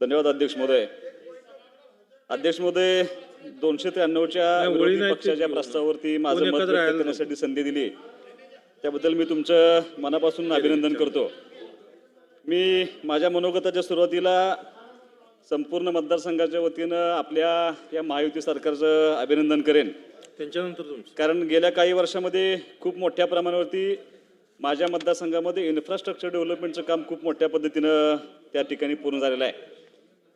धन्यवाद अध्यक्ष महोदय. अध्यक्ष महोदय, 293च्या विरोधी पक्षाच्या प्रस्तावावरती माझं मत व्यक्त करण्यासाठी संधी दिली त्याबद्दल मी तुमचं मनापासून अभिनंदन करतो. मी माझ्या मनोगताच्या सुरुवातीला संपूर्ण मतदारसंघाच्या वतीनं आपल्या या महायुती सरकारचं अभिनंदन करेन. त्यांच्यानंतर कारण गेल्या काही वर्षामध्ये खूप मोठ्या प्रमाणावरती माझ्या मतदारसंघामध्ये इन्फ्रास्ट्रक्चर डेव्हलपमेंटचं काम खूप मोठ्या पद्धतीनं त्या ठिकाणी पूर्ण झालेलं आहे.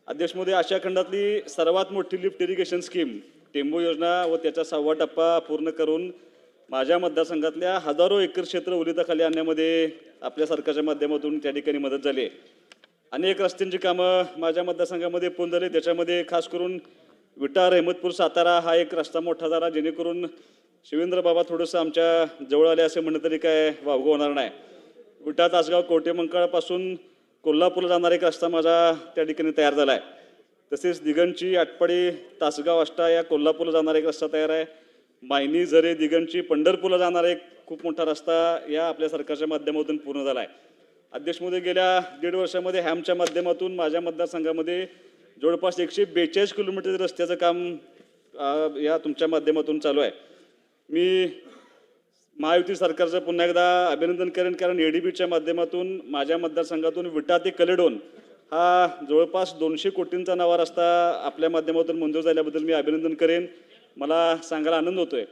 अध्यक्ष महोदय, आशिया खंडातली सर्वात मोठी लिफ्ट इरिगेशन स्कीम टेंबू योजना व त्याचा 6वा टप्पा पूर्ण करून माझ्या मतदारसंघातल्या हजारो एकर क्षेत्र ओलिताखाली आणण्यामध्ये आपल्या सरकारच्या माध्यमातून त्या ठिकाणी मदत झाली. अनेक रस्त्यांची कामं माझ्या मतदारसंघामध्ये पूर्ण झाली. त्याच्यामध्ये खास करून विटा अहमदपूर सातारा हा एक रस्ता मोठा झाला, जेणेकरून शिवेंद्र बाबा थोडंसं आमच्या जवळ आले असं म्हणणं तरी काय वावगं होणार नाही. विटा तासगाव कवटेमंकाळपासून कोल्हापूरला जाणारा एक रस्ता माझा त्या ठिकाणी तयार झाला आहे. तसेच दिगंची आटपाडी तासगाव आष्टा या कोल्हापूरला जाणारा एक रस्ता तयार आहे. मायनी झरे दिगंची पंढरपूरला जाणारा एक खूप मोठा रस्ता या आपल्या सरकारच्या माध्यमातून पूर्ण झाला आहे. अध्यक्ष महोदय, गेल्या 1.5 वर्षामध्ये हॅमच्या माध्यमातून माझ्या मतदारसंघामध्ये जवळपास 142 किलोमीटर रस्त्याचं काम या तुमच्या माध्यमातून चालू आहे. मी महायुती सरकारचं पुन्हा एकदा अभिनंदन करेन, कारण एडीबीच्या माध्यमातून माझ्या मतदारसंघातून विटा ते कलेडोन हा जवळपास 200 कोटींचा नवा रस्ता आपल्या माध्यमातून मंजूर झाल्याबद्दल मी अभिनंदन करेन. मला सांगायला आनंद होतोय.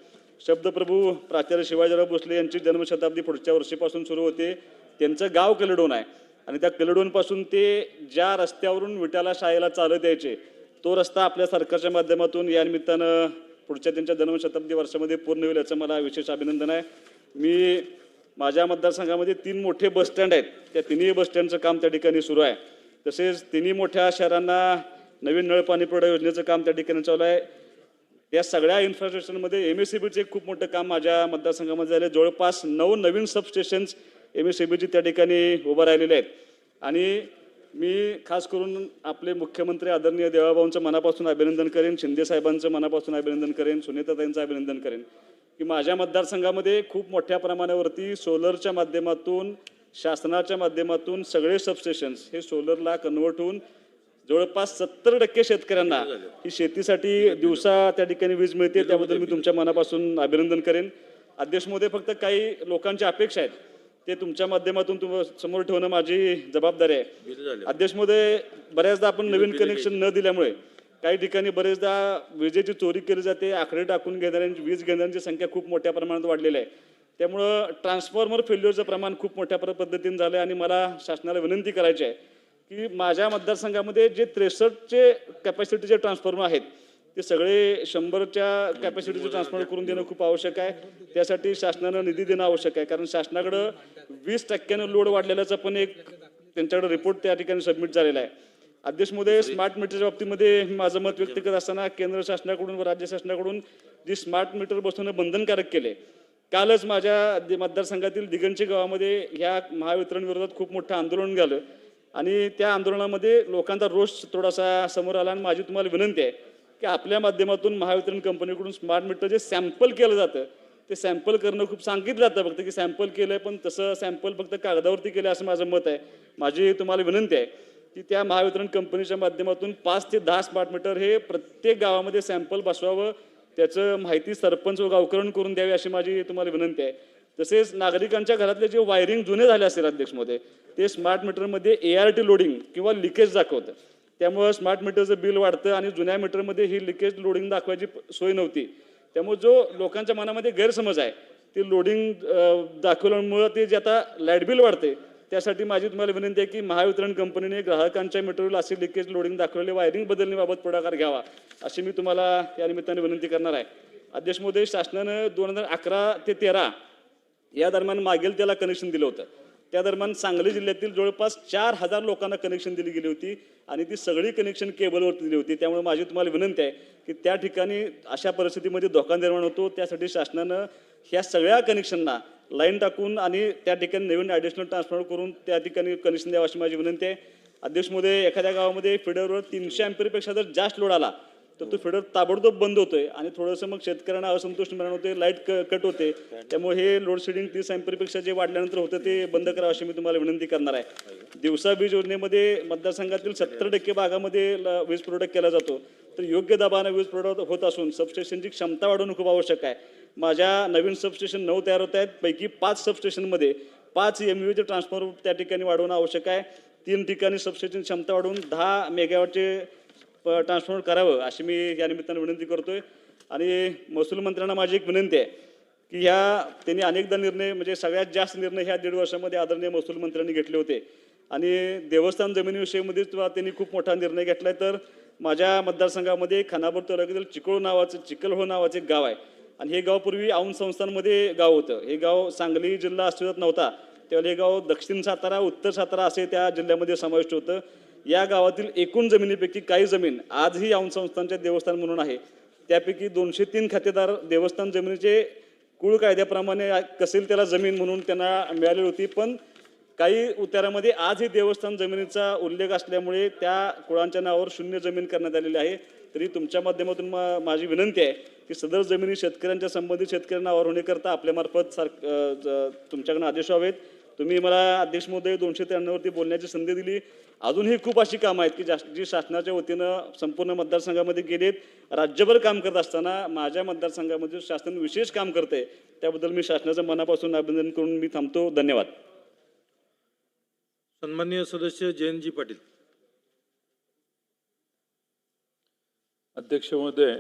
शब्दप्रभू प्राचार्य शिवाजीराव भोसले यांची जन्मशताब्दी पुढच्या वर्षीपासून सुरू होते. त्यांचं गाव कलेडोन आहे आणि त्या कलेडोनपासून ते ज्या रस्त्यावरून विटाला शाळेला चालत यायचे तो रस्ता आपल्या सरकारच्या माध्यमातून या निमित्तानं पुढच्या त्यांच्या जन्मशताब्दी वर्षामध्ये पूर्ण होईल याचं मला विशेष अभिनंदन आहे. मी माझ्या मतदारसंघामध्ये 3 मोठे बसस्टँड आहेत. त्या तिन्ही बसस्टँडचं काम त्या ठिकाणी सुरू आहे. तसेच तिन्ही मोठ्या शहरांना नवीन नळ पाणी पुरवठा योजनेचं काम त्या ठिकाणी चालू आहे. या सगळ्या इन्फ्रास्ट्रक्चरमध्ये MSEBीचे खूप मोठं काम माझ्या मतदारसंघामध्ये झाले. जवळपास 9 नवीन सबस्टेशन्स MSEBीची त्या ठिकाणी उभं राहिलेले आहेत. आणि मी खास करून आपले मुख्यमंत्री आदरणीय देवाभाऊंचं मनापासून अभिनंदन करेन, शिंदे साहेबांचं मनापासून अभिनंदन करेन, सुनेताताईंचं अभिनंदन करेन की माझ्या मतदारसंघामध्ये खूप मोठ्या प्रमाणावरती सोलरच्या माध्यमातून शासनाच्या माध्यमातून सगळे सबस्टेशन्स हे सोलरला कन्वर्ट होऊन जवळपास 70% शेतकऱ्यांना ही शेतीसाठी दिवसा त्या ठिकाणी वीज मिळते. त्याबद्दल मी तुमच्या मनापासून अभिनंदन करेन. अध्यक्ष महोदय, फक्त काही लोकांच्या अपेक्षा आहेत ते तुमच्या माध्यमातून समोर ठेवणं माझी जबाबदारी आहे. अध्यक्ष महोदय, बऱ्याचदा आपण नवीन कनेक्शन न दिल्यामुळे काही ठिकाणी बरेचदा विजेची चोरी केली जाते. आकडे टाकून घेणाऱ्यांची वीज घेणाऱ्यांची संख्या खूप मोठ्या प्रमाणात वाढलेली आहे. त्यामुळं ट्रान्सफॉर्मर फेल्युअरचं प्रमाण खूप मोठ्या पद्धतीने झालं आहे आणि मला शासनाला विनंती करायची आहे की माझ्या मतदारसंघामध्ये जे 63चे कॅपॅसिटीचे ट्रान्सफॉर्मर आहेत ते सगळे 100च्या कॅपॅसिटीचे ट्रान्सफॉर्मर करून देणं खूप आवश्यक आहे. त्यासाठी शासनानं निधी देणं आवश्यक आहे, कारण शासनाकडं 20% लोड वाढलेल्याचा पण एक त्यांच्याकडे रिपोर्ट त्या ठिकाणी सबमिट झालेला आहे. अध्यक्ष महोदय, स्मार्ट मीटरच्या बाबतीमध्ये माझं मत व्यक्त करत असताना केंद्र शासनाकडून व राज्य शासनाकडून जी स्मार्ट मीटर बसवणं बंधनकारक केले. कालच माझ्या मतदारसंघातील दिगंची गावामध्ये ह्या महावितरण विरोधात खूप मोठं आंदोलन झालं आणि त्या आंदोलनामध्ये लोकांचा रोष थोडासा समोर आला. आणि माझी तुम्हाला विनंती आहे की आपल्या माध्यमातून महावितरण कंपनीकडून स्मार्ट मीटर जे सॅम्पल केलं जातं ते सॅम्पल करणं खूप सांगितलं जातं फक्त की सॅम्पल केलं, पण तसं सॅम्पल फक्त कागदावरती केलं असं माझं मत आहे. माझी तुम्हाला विनंती आहे की त्या महावितरण कंपनीच्या माध्यमातून 5 ते 10 स्मार्ट मीटर हे प्रत्येक गावामध्ये सॅम्पल बसवावं, त्याचं माहिती सरपंच व गावकरण करून द्यावी अशी माझी तुम्हाला विनंती आहे. तसेच नागरिकांच्या घरातले जे वायरिंग जुने झाले असेल अध्यक्ष महोदय, ते स्मार्ट मीटरमध्ये ART लोडिंग किंवा लिकेज दाखवतं. त्यामुळं स्मार्ट मीटरचं बिल वाढतं आणि जुन्या मीटरमध्ये ही लिकेज लोडिंग दाखवायची सोय नव्हती. त्यामुळे जो लोकांच्या मनामध्ये गैरसमज आहे ते लोडिंग दाखवल्यामुळं ते जे आता लाईट बिल वाढते, त्यासाठी माझी तुम्हाला विनंती आहे की महावितरण कंपनीने ग्राहकांच्या मीटरवर असे लिकेज लोडिंग दाखवलेले वायरिंग बदलण्याबाबत पुढाकार घ्यावा अशी मी तुम्हाला या निमित्ताने विनंती करणार आहे. अध्यक्ष महोदय, शासनानं 2011 ते 13 या दरम्यान मागेल त्याला कनेक्शन दिलं होतं. त्या दरम्यान सांगली जिल्ह्यातील जवळपास 4000 लोकांना कनेक्शन दिली गेली होती आणि ती सगळी कनेक्शन केबलवरती दिली होती. त्यामुळे माझी तुम्हाला विनंती आहे की त्या ठिकाणी अशा परिस्थितीमध्ये धोका निर्माण होतो, त्यासाठी शासनानं ह्या सगळ्या कनेक्शनना लाईन टाकून आणि त्या ठिकाणी नवीन ॲडिशनल ट्रान्सफॉर्मर करून त्या ठिकाणी कनेक्शन द्यावं अशी माझी विनंती आहे. अध्यक्ष महोदय, एखाद्या गावामध्ये फिडरवर 300 अँपिअरपेक्षा जर जास्त लोड आला तर तो फिडर ताबडतोब बंद होतोय आणि थोडंसं मग शेतकऱ्यांना असंतोष निर्माण होते, लाईट कट होते. त्यामुळे हे लोड शेडिंग 30 अँपिअरपेक्षा जे वाढल्यानंतर होतं ते बंद करावं अशी मी तुम्हाला विनंती करणार आहे. दिवसा वीज योजनेमध्ये मतदारसंघातील 70% भागामध्ये वीज पुरवठा केला जातो. तर योग्य दाबाने वीज पुरवठा होत असून सबस्टेशनची क्षमता वाढवणं खूप आवश्यक आहे. माझ्या नवीन सबस्टेशन 9 तयार होत आहेत. पैकी 5 सबस्टेशनमध्ये 5 MVAचे ट्रान्सफॉर्मर त्या ठिकाणी वाढवणं आवश्यक आहे. 3 ठिकाणी सबस्टेशन क्षमता वाढवून 10 मेगावॉटचे ट्रान्सफॉर्मर करावं अशी मी या निमित्तानं विनंती करतोय. आणि महसूल मंत्र्यांना माझी एक विनंती आहे की त्यांनी अनेकदा निर्णय म्हणजे सगळ्यात जास्त निर्णय ह्या 1.5 वर्षामध्ये आदरणीय महसूल मंत्र्यांनी घेतले होते आणि देवस्थान जमिनीविषयीमध्ये त्यांनी खूप मोठा निर्णय घेतलाय. तर माझ्या मतदारसंघामध्ये खानापूर तालुक्यातील चिखलहो नावाचं एक गाव आहे आणि हे गाव पूर्वी औंध संस्थांमध्ये गाव होतं. हे गाव सांगली जिल्हा अस्तित्वात नव्हता त्यावेळेला हे गाव दक्षिण सातारा, उत्तर सातारा असे त्या जिल्ह्यामध्ये समाविष्ट होतं. या गावातील एकूण जमिनीपैकी काही जमीन आजही औंध संस्थांचे देवस्थान म्हणून आहे. त्यापैकी 203 खातेदार देवस्थान जमिनीचे कुळ कायद्याप्रमाणे कसेल त्याला जमीन म्हणून त्यांना मिळाली होती. पण काही उतारामध्ये आज ही देवस्थान जमिनीचा उल्लेख असल्यामुळे त्या कुळांच्या नावावर शून्य जमीन करण्यात आलेली आहे. तरी तुमच्या माध्यमातून माझी विनंती आहे की सदर जमिनी शेतकऱ्यांच्या संबंधित शेतकऱ्यांना नावावर होण्याकरता आपल्यामार्फत तुमच्याकडून आदेश व्हावेत. तुम्ही मला अध्यक्ष महोदय 293 वरती बोलण्याची संधी दिली. अजूनही खूप अशी कामं आहेत की जी शासनाच्या वतीनं संपूर्ण मतदारसंघामध्ये गेलेत. राज्यभर काम करत असताना माझ्या मतदारसंघामध्ये शासन विशेष काम करते. त्याबद्दल मी शासनाचं मनापासून अभिनंदन करून मी थांबतो. धन्यवाद. सन्माननीय सदस्य जयंतजी पाटील. अध्यक्ष महोदय,